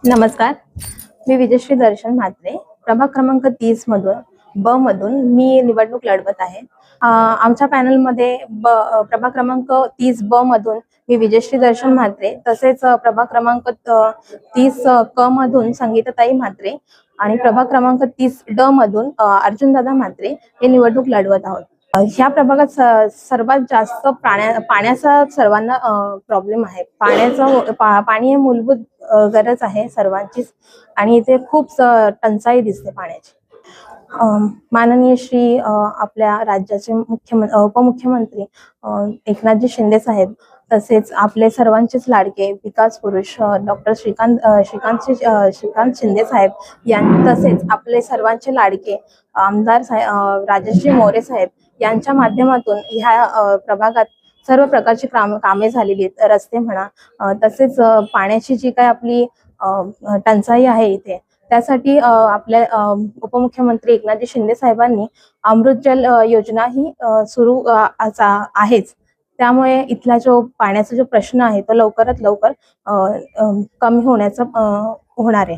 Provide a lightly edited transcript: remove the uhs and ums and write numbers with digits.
नमस्कार, मी विजयश्री दर्शन म्हात्रे. प्रभाग क्रमांक 30 मधून ब मधून मी निवडणूक लढवत आहे. आमच्या पॅनलमध्ये प्रभाग क्रमांक 30 ब मधून मी विजयश्री दर्शन म्हात्रे, तसेच प्रभाग क्रमांक 30 क मधून संगीताताई म्हात्रे आणि प्रभाग क्रमांक 30 ड मधून अर्जुनदादा म्हात्रे हे निवडणूक लढवत आहोत. ह्या प्रभागात सर्वात जास्त पाण्याचा सर्वांना प्रॉब्लेम आहे. पाणी हे मूलभूत गरज आहे सर्वांचीच आणि इथे खूप टंचाई दिसते पाण्याची. माननीय श्री आपल्या राज्याचे उपमुख्यमंत्री एकनाथजी शिंदे साहेब, तसेच आपले सर्वांचेच लाडके विकास पुरुष डॉक्टर श्रीकांत शिंदे साहेब तसेच आपले सर्वांचे लाडके आमदार राजश्री मोरे साहेब यांच्या माध्यमातून ह्या प्रभागात सर्व प्रकारची कामे झालेली आहेत. रस्ते म्हणा, तसेच पाण्याची जी काय आपली टंचाई आहे इथे, त्यासाठी आपल्या उपमुख्यमंत्री एकनाथजी शिंदे साहेबांनी अमृत जल योजना ही सुरू आहेच. त्यामुळे इथला जो पाण्याचा जो प्रश्न आहे तो लवकरात लवकर कमी होणार आहे.